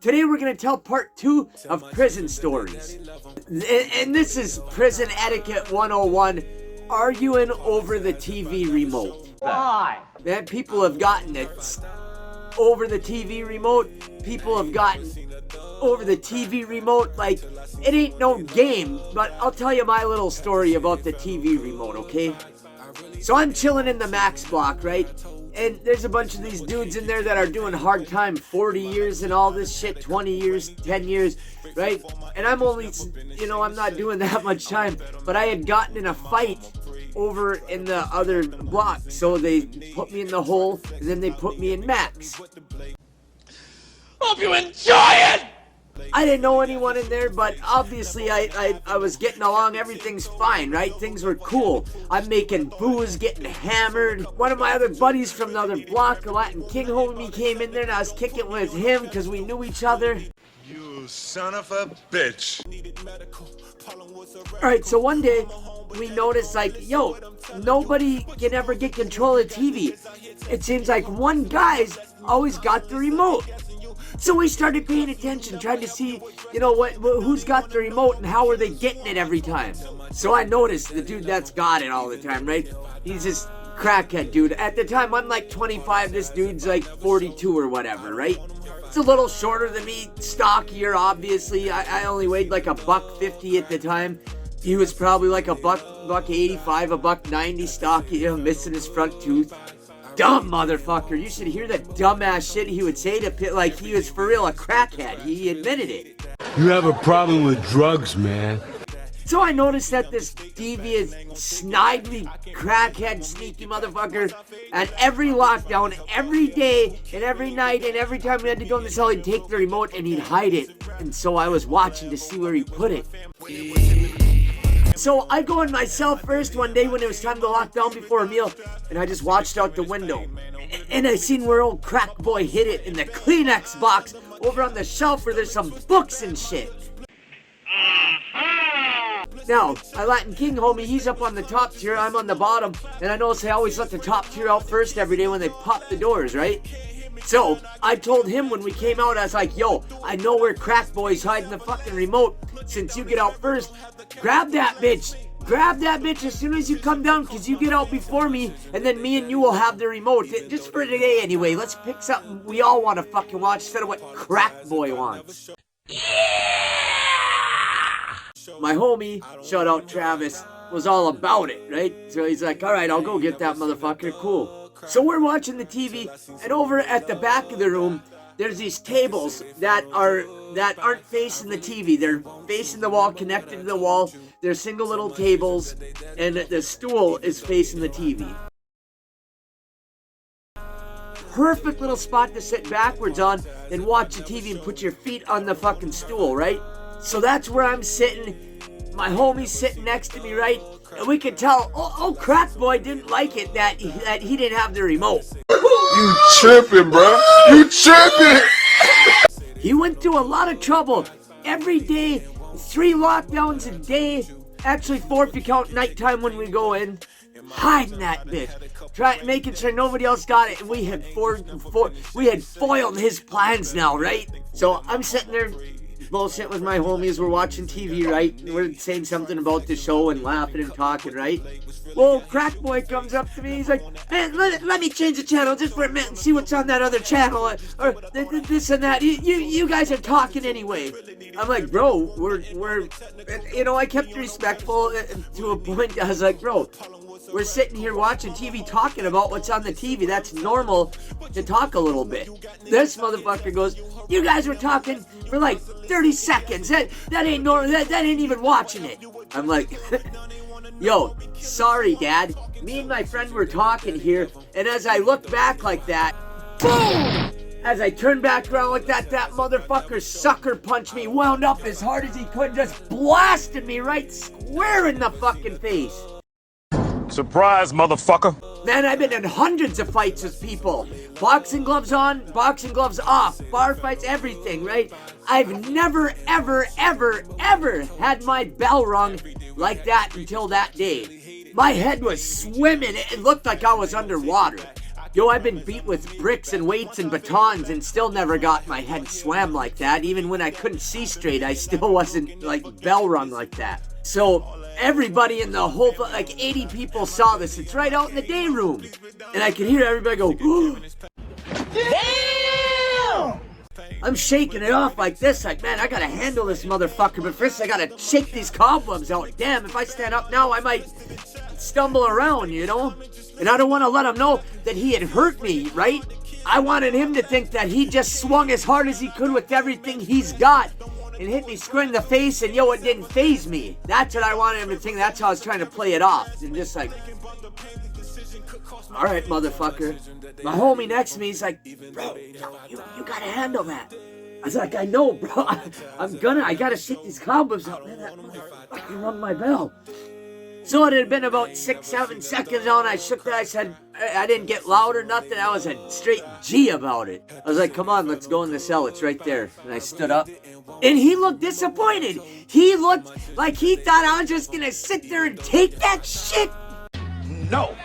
Today we're going to tell part 2 of prison stories. And this is Prison Etiquette 101, arguing over the TV remote. Why? Man, people have gotten it over the TV remote. People have gotten over the TV remote like it ain't no game. But I'll tell you my little story about the TV remote, okay? So I'm chilling in the Max block, right? And there's a bunch of these dudes in there that are doing hard time, 40 years and all this shit, 20 years, 10 years, right? And I'm only, I'm not doing that much time, but I had gotten in a fight over in the other block. So they put me in the hole, and then they put me in Max. Hope you enjoy it! I didn't know anyone in there, but obviously I was getting along. Everything's fine, right? Things were cool. I'm making booze, getting hammered. One of my other buddies from the other block, a Latin King homie, came in there, and I was kicking with him because we knew each other. You son of a bitch. Alright, so one day, we noticed, nobody can ever get control of the TV. It seems like one guy's always got the remote. So we started paying attention, trying to see, who's got the remote and how are they getting it every time. So I noticed the dude that's got it all the time, right? He's this crackhead dude. At the time, I'm like 25, this dude's like 42 or whatever, right? It's a little shorter than me, stockier, obviously. I only weighed like $150 at the time. He was probably like $185, $190 stocky, missing his front tooth. Dumb motherfucker. You should hear the dumbass shit he would say to like he was for real a crackhead. He admitted it. You have a problem with drugs, man. So I noticed that this devious, snidely, crackhead, sneaky motherfucker, at every lockdown, every day, and every night, and every time we had to go in the cell, he'd take the remote and he'd hide it. And so I was watching to see where he put it. So I go in my cell first one day when it was time to lock down before a meal, and I just watched out the window. And I seen where old crack boy hid it in the Kleenex box over on the shelf where there's some books and shit. Now, my Latin King homie, he's up on the top tier, I'm on the bottom, and I notice they always let the top tier out first every day when they pop the doors, right? So, I told him when we came out, I was like, yo, I know where crack boy's hiding the fucking remote. Since you get out first, grab that bitch. Grab that bitch as soon as you come down, because you get out before me, and then me and you will have the remote. Just for today anyway, let's pick something we all want to fucking watch instead of what crack boy wants. My homie, shout out Travis, was all about it, right? So he's like, alright, I'll go get that motherfucker, cool. So we're watching the TV, and over at the back of the room, there's these tables that aren't facing the TV. They're facing the wall, connected to the wall. They're single little tables, and the stool is facing the TV. Perfect little spot to sit backwards on and watch the TV and put your feet on the fucking stool, right? So that's where I'm sitting. My homie's sitting next to me, right? And we could tell, oh, crack boy didn't like it that he didn't have the remote. You tripping, bro. You tripping. He went through a lot of trouble. Every day, 3 lockdowns a day. Actually 4 if you count nighttime when we go in. Hiding that bitch. Making sure nobody else got it. And we had foiled his plans now, right? So I'm sitting there bullshit with my homies. We're watching TV, right? We're saying something about the show and laughing and talking, right? Well, crack boy comes up to me. He's like, man, let me change the channel just for a minute and see what's on that other channel, or this and that. You guys are talking anyway. I'm like, bro, we're I kept respectful to a point. I was like, bro, we're sitting here watching TV talking about what's on the TV. That's normal to talk a little bit. This motherfucker goes, you guys were talking for like 30 seconds. That ain't normal. That ain't even watching it. I'm like, yo, sorry, Dad. Me and my friend were talking here, and as I looked back like that, boom! As I turned back around like that motherfucker sucker punched me, wound up as hard as he could, just blasted me right square in the fucking face. Surprise, motherfucker. Man, I've been in hundreds of fights with people. Boxing gloves on, boxing gloves off, bar fights, everything, right? I've never, ever, ever, ever had my bell rung like that until that day. My head was swimming. It looked like I was underwater. Yo, I've been beat with bricks and weights and batons and still never got my head slammed like that. Even when I couldn't see straight, I still wasn't, like, bell rung like that. So, everybody in the whole, like, 80 people saw this. It's right out in the day room. And I could hear everybody go, ooh. Damn! I'm shaking it off like this, like, man, I gotta handle this motherfucker, but first I gotta shake these cobwebs out. Damn, if I stand up now, I might stumble around, you know? And I don't want to let him know that he had hurt me, right? I wanted him to think that he just swung as hard as he could with everything he's got and hit me square in the face, and yo, it didn't faze me. That's what I wanted him to think. That's how I was trying to play it off. And just like, all right, motherfucker. My homie next to me, he's like, bro, you gotta handle that. I was like, I know, bro. I gotta shake these cobwebs out. Man, that motherfucker rung my bell. So it had been about 6-7 seconds on. I shook that. I said, I didn't get loud or nothing. I was a straight G about it. I was like, come on, let's go in the cell. It's right there. And I stood up. And he looked disappointed. He looked like he thought I was just going to sit there and take that shit. No.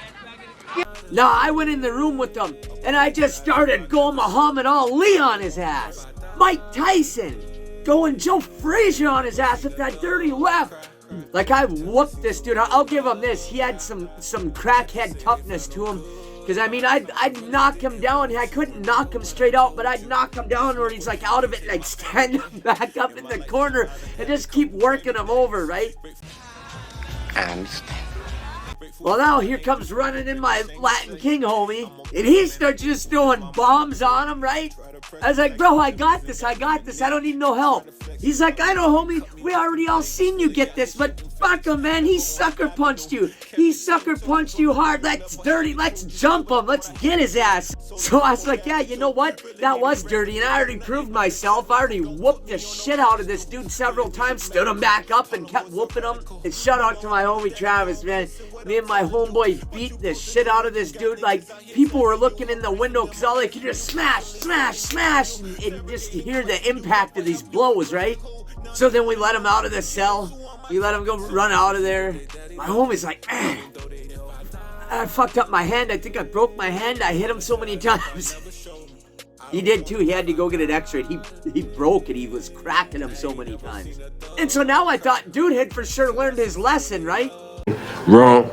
No, I went in the room with him. And I just started going Muhammad Ali on his ass. Mike Tyson. Going Joe Frazier on his ass with that dirty left. Like, I whooped this dude. I'll give him this. He had some crackhead toughness to him. Because, I mean, I'd knock him down. I couldn't knock him straight out, but I'd knock him down where he's, like, out of it. And I'd stand him back up in the corner and just keep working him over, right? I understand. Well, now here comes running in my Latin King homie. And he starts just throwing bombs on him, right? I was like, bro, I got this. I don't need no help. He's like, I know, homie. We already all seen you get this, but fuck him, man. He sucker punched you. He sucker punched you hard. That's dirty. Let's jump him. Let's get his ass. So I was like, yeah, you know what? That was dirty, and I already proved myself. I already whooped the shit out of this dude several times, stood him back up, and kept whooping him. And shout out to my homie Travis, man. Me and my homeboy beat the shit out of this dude. Like, people were looking in the window because all they could hear is smash, smash, smash, and just hear the impact of these blows, right? So then we let him out of the cell. We let him go run out of there. My homie's like, man, I fucked up my hand. I think I broke my hand. I hit him so many times. He did too. He had to go get it x-rayed. He broke it. He was cracking him so many times. And so now I thought, dude had for sure learned his lesson, right? Wrong.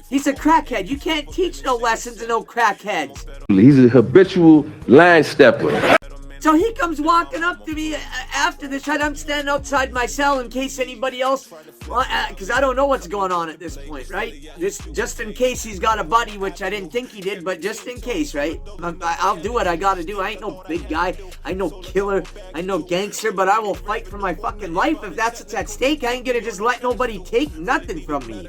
He's a crackhead. You can't teach no lessons to no crackheads. He's a habitual line stepper. So he comes walking up to me after this, right? I'm standing outside my cell in case anybody else, because I don't know what's going on at this point, right? Just in case he's got a buddy, which I didn't think he did, but just in case, right? I'll do what I gotta do. I ain't no big guy. I ain't no killer. I ain't no gangster, but I will fight for my fucking life if that's what's at stake. I ain't gonna just let nobody take nothing from me.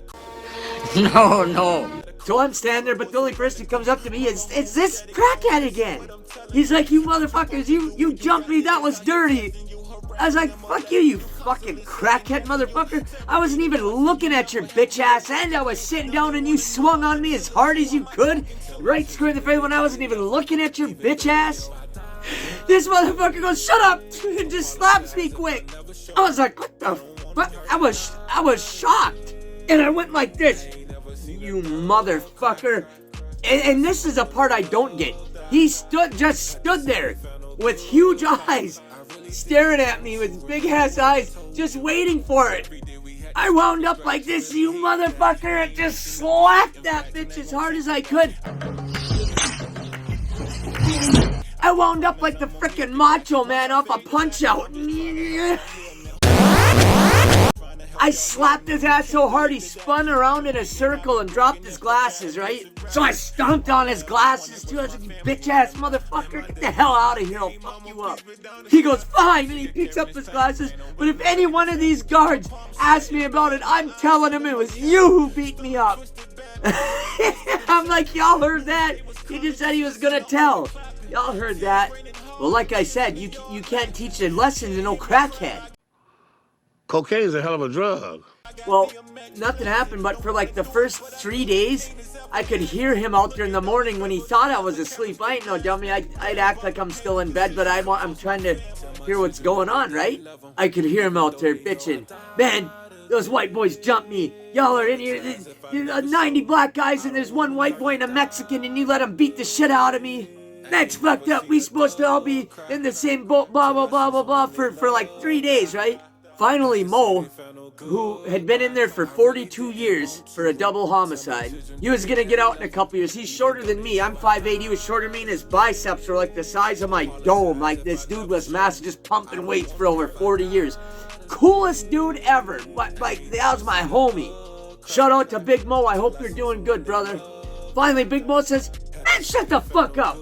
No. So I'm standing there, but the only person who comes up to me is this crackhead again. He's like, you motherfuckers, you jumped me, that was dirty. I was like, fuck you fucking crackhead motherfucker. I wasn't even looking at your bitch ass, and I was sitting down and you swung on me as hard as you could, right square in the face when I wasn't even looking at your bitch ass. This motherfucker goes, shut up, and just slaps me quick. I was like, what the fuck? I was shocked. And I went like this, you motherfucker. And this is the part I don't get. He just stood there with huge eyes, staring at me with big ass eyes, just waiting for it. I wound up like this, you motherfucker, and just slapped that bitch as hard as I could. I wound up like the frickin' Macho Man off a Punch-Out. I slapped his ass so hard he spun around in a circle and dropped his glasses, right? So I stomped on his glasses too. I was like, you bitch ass motherfucker, get the hell out of here, I'll fuck you up. He goes, fine, and he picks up his glasses, but if any one of these guards asks me about it, I'm telling him it was you who beat me up. I'm like, y'all heard that? He just said he was gonna tell. Y'all heard that. Well, like I said, you can't teach a lesson to no crackhead. Cocaine's a hell of a drug. Well, nothing happened, but for like the first 3 days, I could hear him out there in the morning when he thought I was asleep. I ain't no dummy. I'd act like I'm still in bed, but I'm trying to hear what's going on, right? I could hear him out there bitching. Man, Those white boys jumped me. Y'all are in here, there's 90 black guys and there's one white boy and a Mexican and you let them beat the shit out of me. That's fucked up. We supposed to all be in the same boat, blah, blah, blah, blah, blah, for like 3 days, right? Finally, Mo, who had been in there for 42 years for a double homicide, he was gonna get out in a couple years. He's shorter than me. I'm 5'8". He was shorter than me, and his biceps were like the size of my dome. Like, this dude was massive, just pumping weights for over 40 years. Coolest dude ever. But, like, that was my homie. Shout out to Big Mo. I hope you're doing good, brother. Finally, Big Mo says, man, shut the fuck up.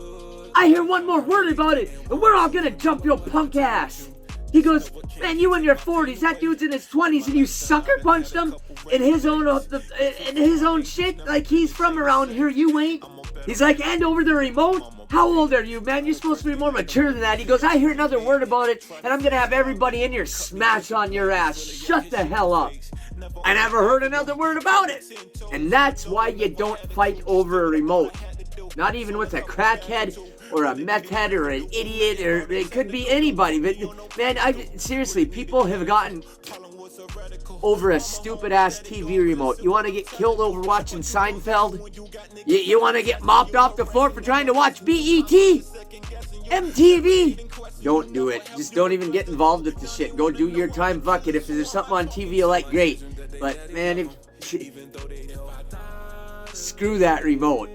I hear one more word about it, and we're all gonna jump your punk ass. He goes, man, you in your 40s, that dude's in his 20s, and you sucker punched him in his own shit, like he's from around here, you ain't. He's like, and over the remote? How old are you, man? You're supposed to be more mature than that. He goes, I hear another word about it, and I'm gonna have everybody in here smash on your ass. Shut the hell up. I never heard another word about it. And that's why you don't fight over a remote. Not even with a crackhead or a meth head or an idiot, or it could be anybody. But man, seriously, people have gotten over a stupid ass TV remote. You want to get killed over watching Seinfeld? You want to get mopped off the floor for trying to watch BET? MTV? Don't do it. Just don't even get involved with the shit. Go do your time. Fuck it. If there's something on TV you like, great. But man, screw that remote.